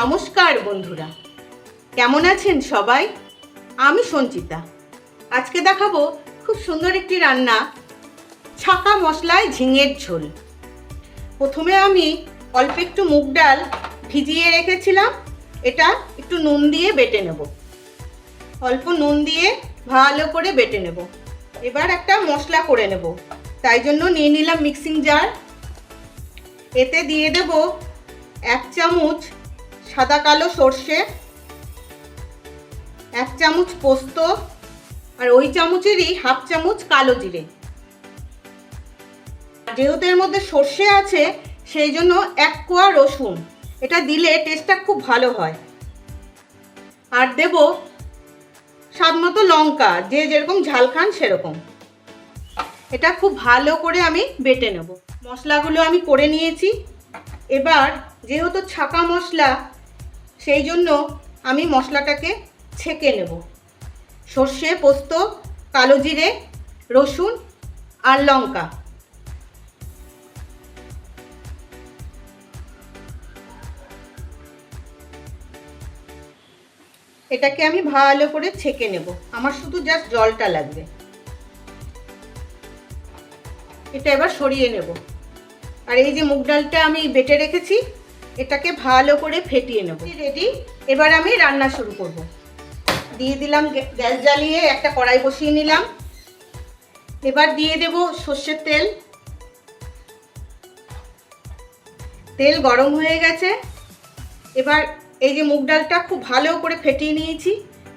নমস্কার বন্ধুরা, কেমন আছেন সবাই? আমি সঞ্চিতা। আজকে দেখাবো খুব সুন্দর একটি রান্না, ছাকা মশলায় ঝিঙের ঝোল। প্রথমে আমি অল্প একটু মুগ ডাল ভিজিয়ে রেখেছিলাম, এটা একটু নুন দিয়ে বেটে নেব। অল্প নুন দিয়ে ভালো করে বেটে নেব। এবার একটা মশলা করে নেব, তাই জন্য নিয়ে নিলাম মিক্সিং জার। এতে দিয়ে দেব 1 চামচ সাদা কালো সর্ষে, 1 চামচ পোস্ত, আর ওই চামচেরই 1/2 চামচ কালো জিরে। যেহেতু এর মধ্যে সর্ষে আছে সেই জন্য 1 কোয়া রসুন, এটা দিলে টেস্টটা খুব ভালো হয়। আর দেব স্বাদ মতো লঙ্কা, যে যেরকম ঝাল খান সেরকম। এটা খুব ভালো করে আমি বেটে নেব। মশলাগুলো আমি করে নিয়েছি। এবার যেহেতু ছাকা মশলা, সেই জন্য আমি মশলাটাকে ছেঁকে নেব। সর্ষে, পোস্ত, কালো জিরে, রসুন আর লঙ্কা। এটাকে আমি ভালো করে ছেঁকে নেব। আমার শুধু জাস্ট জলটা লাগবে। এটা এবার সরিয়ে নেব। আর এই যে মুগ ডালটা আমি বেটে রেখেছি, এটাকে ভালো করে ফেটিয়ে নেব। রেডি। এবার আমি রান্না শুরু করব। দিয়ে দিলাম, গ্যাস জ্বালিয়ে একটা কড়াই বসিয়ে নিলাম। এবার দিয়ে দেব সর্ষের তেল। তেল গরম হয়ে গেছে। এবার এই যে মুগ ডালটা খুব ভালো করে ফেটিয়ে নিয়েছি,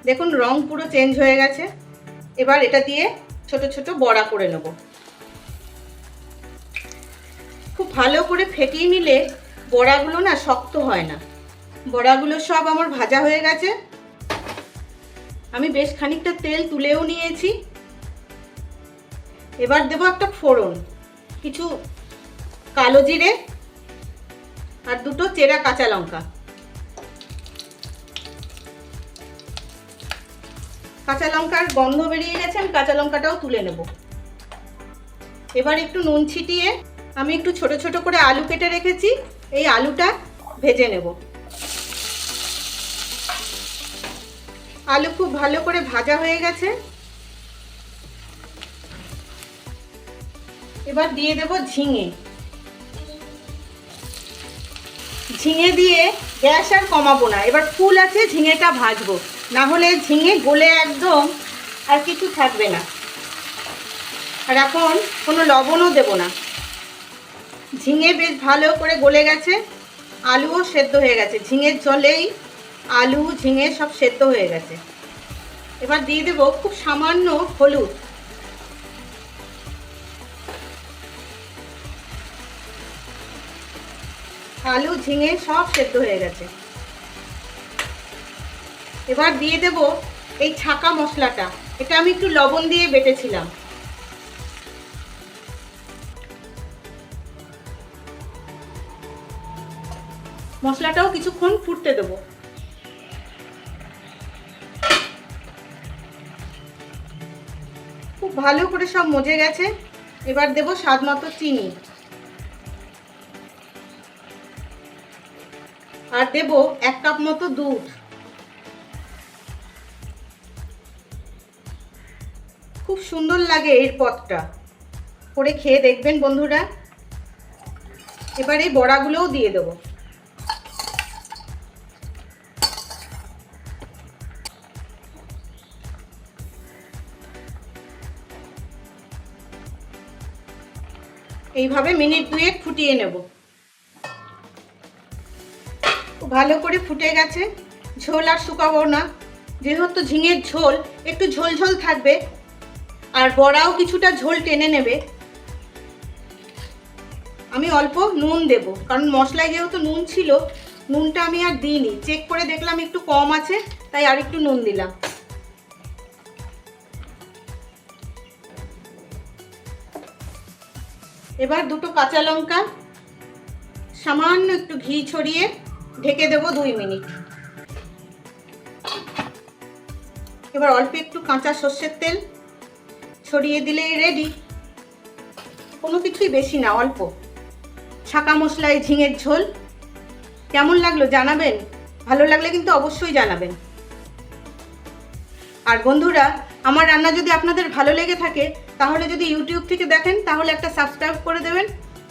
দেখুন রং পুরো চেঞ্জ হয়ে গেছে। এবার এটা দিয়ে ছোট ছোট বড়া করে নেব। খুব ভালো করে ফেটিয়ে নিলে বড়াগুলো না শক্ত হয় না। বড়াগুলো সব আমার ভাজা হয়ে গেছে। আমি বেশ খানিকটা তেল তুলেও নিয়েছি। এবার দেব একটা ফোড়ন, কিছু কালো জিরে আর 2টো চেরা কাঁচা লঙ্কা। কাঁচা লঙ্কার গন্ধ বেরিয়ে গেছে, আমি কাঁচা লঙ্কাটাও তুলে নেব। এবার একটু নুন ছিটিয়ে আমি একটু ছোট ছোট করে আলু কেটে রেখেছি, এই আলুটা ভেজে নেব। আলু খুব ভালো করে ভাজা হয়ে গেছে। এবার দিয়ে দেব ঝিঙে। ঝিঙে দিয়ে গ্যাস আর কমাবো না। এবার ফুল আছে, ঝিঙেটা ভাজবো, না হলে ঝিঙে গলে একদম আর কিছু থাকবে না। আর এখন কোনো লবণও দেব না। ঝিঙে বেশ ভালো করে গলে গেছে, আলুও সেদ্ধ হয়ে গেছে। ঝিঙের জলেই আলু ঝিঙে সব সেদ্ধ হয়ে গেছে। এবার দিয়ে দেব খুব সামান্য হলুদ। আলু ঝিঙে সব সেদ্ধ হয়ে গেছে। এবার দিয়ে দেব এই ছাকা মশলাটা, এটা আমি একটু লবণ দিয়ে বেটেছিলাম। মশলাটাও কিছুক্ষণ ফুটতে দেব। খুব ভালো করে সব মজে গেছে। এবার দেব স্বাদ মতো চিনি, আর দেব 1 কাপ মতো দুধ। খুব সুন্দর লাগে এর পদটা, করে খেয়ে দেখবেন বন্ধুরা। এবার এই বড়াগুলোও দিয়ে দেব। এইভাবে মিনিট 2 ফুটিয়ে নেব। ভালো করে ফুটে গেছে। ঝোল আর শুকাবো না, যেহেতু ঝিঙের ঝোল একটু ঝোল ঝোল থাকবে, আর বড়াও কিছুটা ঝোল টেনে নেবে। আমি অল্প নুন দেব, কারণ মশলায় যেহেতু নুন ছিল, নুনটা আমি আর দিইনি। চেক করে দেখলাম একটু কম আছে, তাই আর একটু নুন দিলাম। এবার 2টো কাঁচা লঙ্কা, সামান্য একটু ঘি ছড়িয়ে ঢেকে দেব 2 মিনিট। এবার অল্প একটু কাঁচা সর্ষের তেল ছড়িয়ে দিলেই রেডি। কোনো কিছুই বেশি না, অল্প। ছাকা মশলায় ঝিঙের ঝোল। কেমন লাগলো জানাবেন। ভালো লাগলে কিন্তু অবশ্যই জানাবেন। আর বন্ধুরা, আমার রান্না যদি আপনাদের ভালো লেগে থাকে তাহলে যদি ইউটিউব থেকে দেখেন তাহলে একটা সাবস্ক্রাইব করে দেবেন,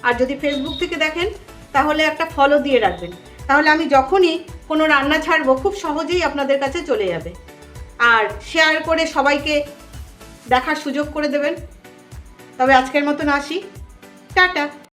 আর যদি ফেসবুক থেকে দেখেন তাহলে একটা ফলো দিয়ে রাখবেন। তাহলে আমি যখনই কোনো রান্না ছাড়বো খুব সহজেই আপনাদের কাছে চলে যাবে। আর শেয়ার করে সবাইকে দেখার সুযোগ করে দেবেন। তবে আজকের মতন আসি, টাটা।